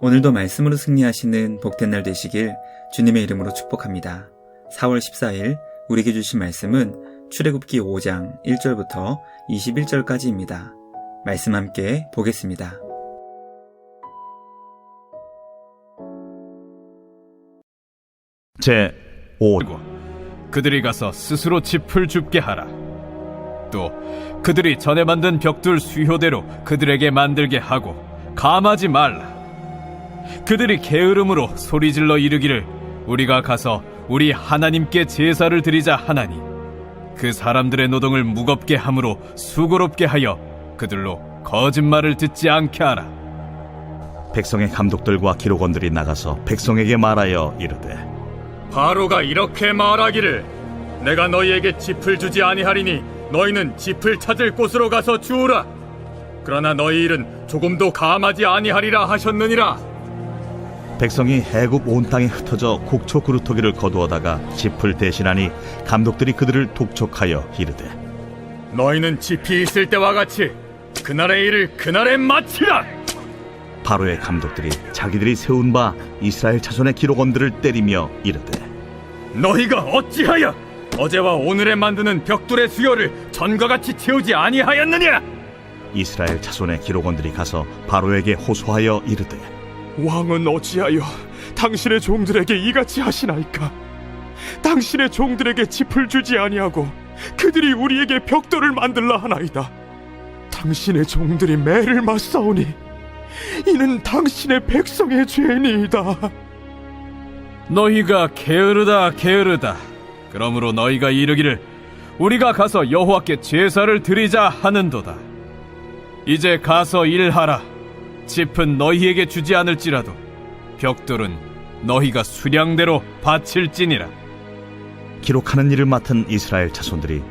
오늘도 말씀으로 승리하시는 복된 날 되시길 주님의 이름으로 축복합니다. 4월 14일 우리에게 주신 말씀은 출애굽기 5장 1절부터 21절까지입니다. 말씀 함께 보겠습니다. 제5 그들이 가서 스스로 짚을 줍게 하라. 또 그들이 전에 만든 벽돌 수효대로 그들에게 만들게 하고 감하지 말라. 그들이 게으름으로 소리질러 이르기를 우리가 가서 우리 하나님께 제사를 드리자 하나니 그 사람들의 노동을 무겁게 함으로 수고롭게 하여 그들로 거짓말을 듣지 않게 하라. 백성의 감독들과 기록원들이 나가서 백성에게 말하여 이르되 바로가 이렇게 말하기를 내가 너희에게 짚을 주지 아니하리니 너희는 짚을 찾을 곳으로 가서 주우라. 그러나 너희 일은 조금도 감하지 아니하리라 하셨느니라. 백성이 애굽 온 땅에 흩어져 곡초 그루터기를 거두어다가 짚을 대신하니 감독들이 그들을 독촉하여 이르되 너희는 짚이 있을 때와 같이 그날의 일을 그날에 마치라. 바로의 감독들이 자기들이 세운 바 이스라엘 자손의 기록원들을 때리며 이르되 너희가 어찌하여 어제와 오늘에 만드는 벽돌의 수요를 전과 같이 채우지 아니하였느냐. 이스라엘 자손의 기록원들이 가서 바로에게 호소하여 이르되 왕은 어찌하여 당신의 종들에게 이같이 하시나이까? 당신의 종들에게 짚을 주지 아니하고 그들이 우리에게 벽돌을 만들라 하나이다. 당신의 종들이 매를 맞사오니 이는 당신의 백성의 죄니이다. 너희가 게으르다. 그러므로 너희가 이르기를 우리가 가서 여호와께 제사를 드리자 하는도다. 이제 가서 일하라. 짚은 너희에게 주지 않을지라도 벽돌은 너희가 수량대로 바칠지니라. 기록하는 일을 맡은 이스라엘 자손들이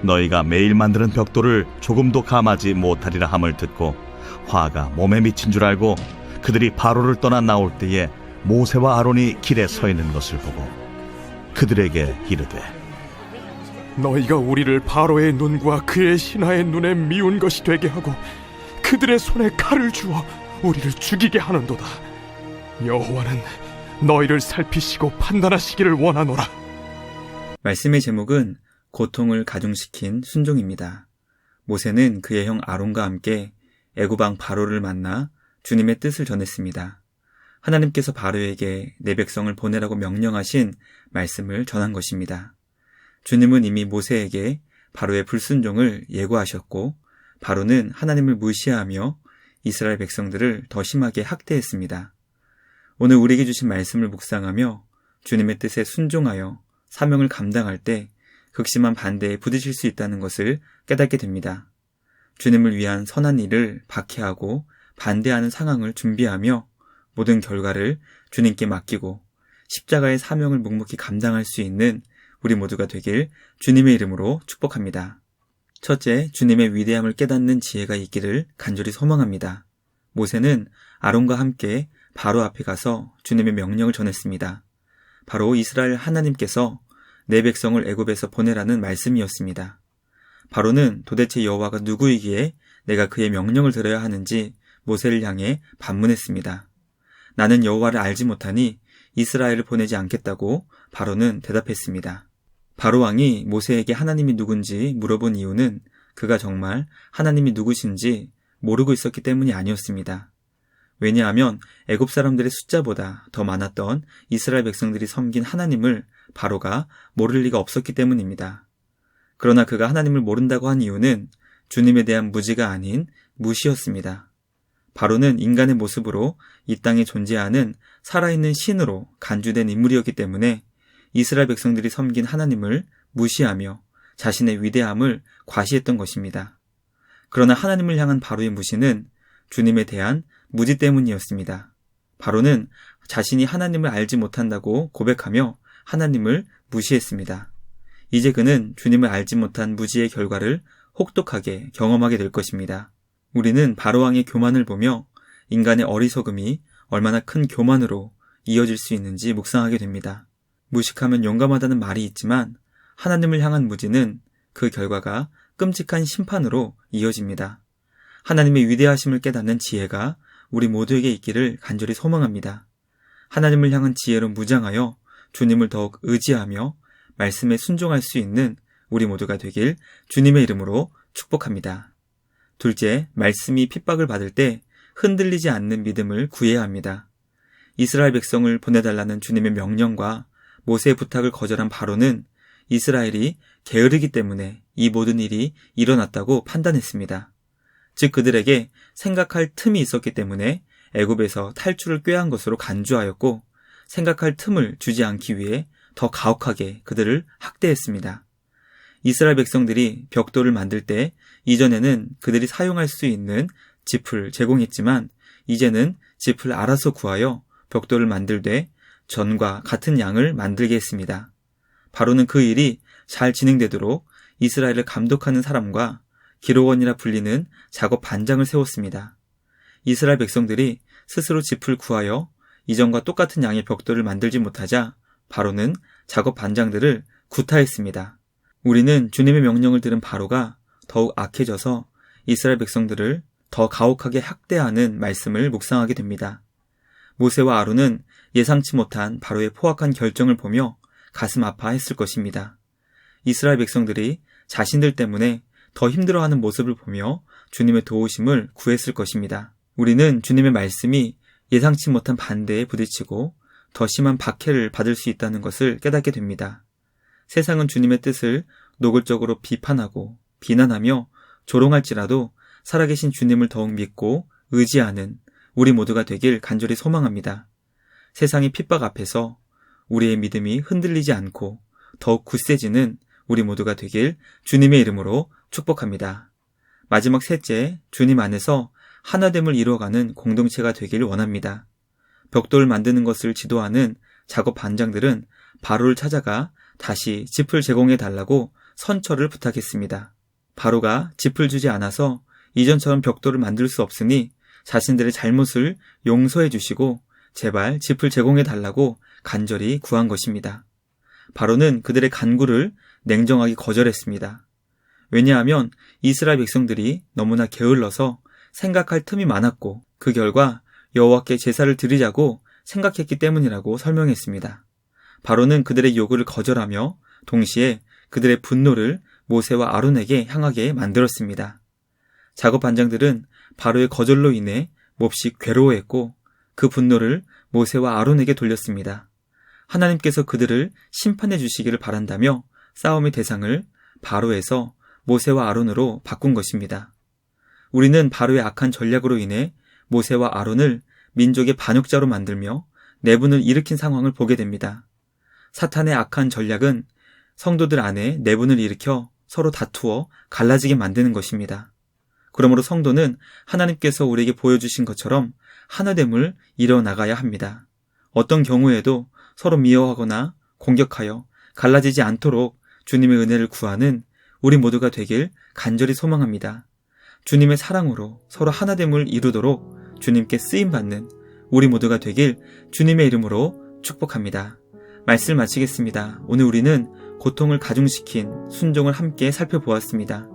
너희가 매일 만드는 벽돌을 조금도 감하지 못하리라 함을 듣고 화가 몸에 미친 줄 알고 그들이 바로를 떠나 나올 때에 모세와 아론이 길에 서 있는 것을 보고 그들에게 이르되 너희가 우리를 바로의 눈과 그의 신하의 눈에 미운 것이 되게 하고 그들의 손에 칼을 주어 우리를 죽이게 하는도다. 여호와는 너희를 살피시고 판단하시기를 원하노라. 말씀의 제목은 고통을 가중시킨 순종입니다. 모세는 그의 형 아론과 함께 애굽 왕 바로를 만나 주님의 뜻을 전했습니다. 하나님께서 바로에게 내 백성을 보내라고 명령하신 말씀을 전한 것입니다. 주님은 이미 모세에게 바로의 불순종을 예고하셨고 바로는 하나님을 무시하며 이스라엘 백성들을 더 심하게 학대했습니다. 오늘 우리에게 주신 말씀을 묵상하며 주님의 뜻에 순종하여 사명을 감당할 때 극심한 반대에 부딪힐 수 있다는 것을 깨닫게 됩니다. 주님을 위한 선한 일을 박해하고 반대하는 상황을 준비하며 모든 결과를 주님께 맡기고 십자가의 사명을 묵묵히 감당할 수 있는 우리 모두가 되길 주님의 이름으로 축복합니다. 첫째, 주님의 위대함을 깨닫는 지혜가 있기를 간절히 소망합니다. 모세는 아론과 함께 바로 앞에 가서 주님의 명령을 전했습니다. 바로 이스라엘 하나님께서 내 백성을 애굽에서 보내라는 말씀이었습니다. 바로는 도대체 여호와가 누구이기에 내가 그의 명령을 들어야 하는지 모세를 향해 반문했습니다. 나는 여호와를 알지 못하니 이스라엘을 보내지 않겠다고 바로는 대답했습니다. 바로 왕이 모세에게 하나님이 누군지 물어본 이유는 그가 정말 하나님이 누구신지 모르고 있었기 때문이 아니었습니다. 왜냐하면 애굽 사람들의 숫자보다 더 많았던 이스라엘 백성들이 섬긴 하나님을 바로가 모를 리가 없었기 때문입니다. 그러나 그가 하나님을 모른다고 한 이유는 주님에 대한 무지가 아닌 무시였습니다. 바로는 인간의 모습으로 이 땅에 존재하는 살아있는 신으로 간주된 인물이었기 때문에 이스라엘 백성들이 섬긴 하나님을 무시하며 자신의 위대함을 과시했던 것입니다. 그러나 하나님을 향한 바로의 무시는 주님에 대한 무지 때문이었습니다. 바로는 자신이 하나님을 알지 못한다고 고백하며 하나님을 무시했습니다. 이제 그는 주님을 알지 못한 무지의 결과를 혹독하게 경험하게 될 것입니다. 우리는 바로왕의 교만을 보며 인간의 어리석음이 얼마나 큰 교만으로 이어질 수 있는지 묵상하게 됩니다. 무식하면 용감하다는 말이 있지만 하나님을 향한 무지는 그 결과가 끔찍한 심판으로 이어집니다. 하나님의 위대하심을 깨닫는 지혜가 우리 모두에게 있기를 간절히 소망합니다. 하나님을 향한 지혜로 무장하여 주님을 더욱 의지하며 말씀에 순종할 수 있는 우리 모두가 되길 주님의 이름으로 축복합니다. 둘째, 말씀이 핍박을 받을 때 흔들리지 않는 믿음을 구해야 합니다. 이스라엘 백성을 보내달라는 주님의 명령과 모세의 부탁을 거절한 바로는 이스라엘이 게으르기 때문에 이 모든 일이 일어났다고 판단했습니다. 즉 그들에게 생각할 틈이 있었기 때문에 애굽에서 탈출을 꾀한 것으로 간주하였고 생각할 틈을 주지 않기 위해 더 가혹하게 그들을 학대했습니다. 이스라엘 백성들이 벽돌을 만들 때 이전에는 그들이 사용할 수 있는 짚을 제공했지만 이제는 짚을 알아서 구하여 벽돌을 만들되 전과 같은 양을 만들게 했습니다. 바로는 그 일이 잘 진행되도록 이스라엘을 감독하는 사람과 기록원이라 불리는 작업 반장을 세웠습니다. 이스라엘 백성들이 스스로 짚을 구하여 이전과 똑같은 양의 벽돌을 만들지 못하자 바로는 작업 반장들을 구타했습니다. 우리는 주님의 명령을 들은 바로가 더욱 악해져서 이스라엘 백성들을 더 가혹하게 학대하는 말씀을 묵상하게 됩니다. 모세와 아론은 예상치 못한 바로의 포악한 결정을 보며 가슴 아파했을 것입니다. 이스라엘 백성들이 자신들 때문에 더 힘들어하는 모습을 보며 주님의 도우심을 구했을 것입니다. 우리는 주님의 말씀이 예상치 못한 반대에 부딪히고 더 심한 박해를 받을 수 있다는 것을 깨닫게 됩니다. 세상은 주님의 뜻을 노골적으로 비판하고 비난하며 조롱할지라도 살아계신 주님을 더욱 믿고 의지하는 우리 모두가 되길 간절히 소망합니다. 세상의 핍박 앞에서 우리의 믿음이 흔들리지 않고 더욱 굳세지는 우리 모두가 되길 주님의 이름으로 축복합니다. 마지막 셋째, 주님 안에서 하나됨을 이루어가는 공동체가 되길 원합니다. 벽돌을 만드는 것을 지도하는 작업 반장들은 바로를 찾아가 다시 짚을 제공해 달라고 선처를 부탁했습니다. 바로가 짚을 주지 않아서 이전처럼 벽돌을 만들 수 없으니 자신들의 잘못을 용서해 주시고 제발 짚을 제공해 달라고 간절히 구한 것입니다. 바로는 그들의 간구를 냉정하게 거절했습니다. 왜냐하면 이스라엘 백성들이 너무나 게을러서 생각할 틈이 많았고 그 결과 여호와께 제사를 드리자고 생각했기 때문이라고 설명했습니다. 바로는 그들의 요구를 거절하며 동시에 그들의 분노를 모세와 아론에게 향하게 만들었습니다. 작업 반장들은 바로의 거절로 인해 몹시 괴로워했고 그 분노를 모세와 아론에게 돌렸습니다. 하나님께서 그들을 심판해 주시기를 바란다며 싸움의 대상을 바로에서 모세와 아론으로 바꾼 것입니다. 우리는 바로의 악한 전략으로 인해 모세와 아론을 민족의 반역자로 만들며 내분을 일으킨 상황을 보게 됩니다. 사탄의 악한 전략은 성도들 안에 내분을 일으켜 서로 다투어 갈라지게 만드는 것입니다. 그러므로 성도는 하나님께서 우리에게 보여주신 것처럼 하나됨을 이뤄나가야 합니다. 어떤 경우에도 서로 미워하거나 공격하여 갈라지지 않도록 주님의 은혜를 구하는 우리 모두가 되길 간절히 소망합니다. 주님의 사랑으로 서로 하나됨을 이루도록 주님께 쓰임받는 우리 모두가 되길 주님의 이름으로 축복합니다. 말씀을 마치겠습니다. 오늘 우리는 고통을 가중시킨 순종을 함께 살펴보았습니다.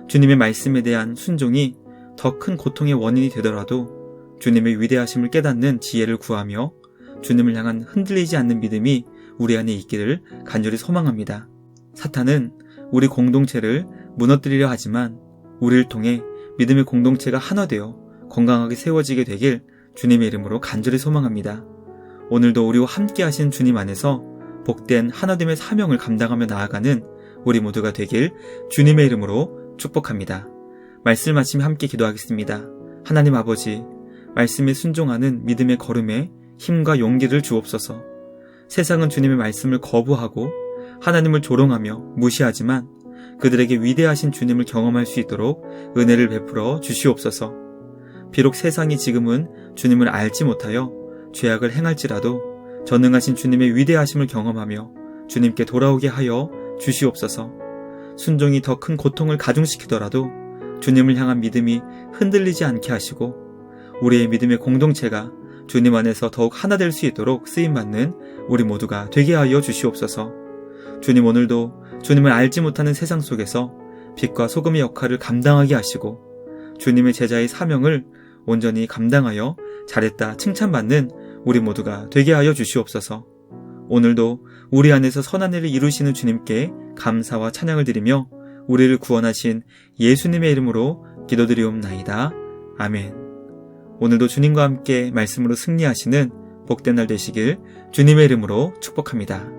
주님의 말씀에 대한 순종이 더 큰 고통의 원인이 되더라도 주님의 위대하심을 깨닫는 지혜를 구하며 주님을 향한 흔들리지 않는 믿음이 우리 안에 있기를 간절히 소망합니다. 사탄은 우리 공동체를 무너뜨리려 하지만 우리를 통해 믿음의 공동체가 하나 되어 건강하게 세워지게 되길 주님의 이름으로 간절히 소망합니다. 오늘도 우리와 함께 하신 주님 안에서 복된 하나됨의 사명을 감당하며 나아가는 우리 모두가 되길 주님의 이름으로 축복합니다. 말씀을 마치며 함께 기도하겠습니다. 하나님 아버지, 말씀에 순종하는 믿음의 걸음에 힘과 용기를 주옵소서. 세상은 주님의 말씀을 거부하고 하나님을 조롱하며 무시하지만 그들에게 위대하신 주님을 경험할 수 있도록 은혜를 베풀어 주시옵소서. 비록 세상이 지금은 주님을 알지 못하여 죄악을 행할지라도 전능하신 주님의 위대하심을 경험하며 주님께 돌아오게 하여 주시옵소서. 순종이 더 큰 고통을 가중시키더라도 주님을 향한 믿음이 흔들리지 않게 하시고 우리의 믿음의 공동체가 주님 안에서 더욱 하나 될 수 있도록 쓰임받는 우리 모두가 되게 하여 주시옵소서. 주님, 오늘도 주님을 알지 못하는 세상 속에서 빛과 소금의 역할을 감당하게 하시고 주님의 제자의 사명을 온전히 감당하여 잘했다 칭찬받는 우리 모두가 되게 하여 주시옵소서. 오늘도 우리 안에서 선한 일을 이루시는 주님께 감사와 찬양을 드리며 우리를 구원하신 예수님의 이름으로 기도드리옵나이다. 아멘. 오늘도 주님과 함께 말씀으로 승리하시는 복된 날 되시길 주님의 이름으로 축복합니다.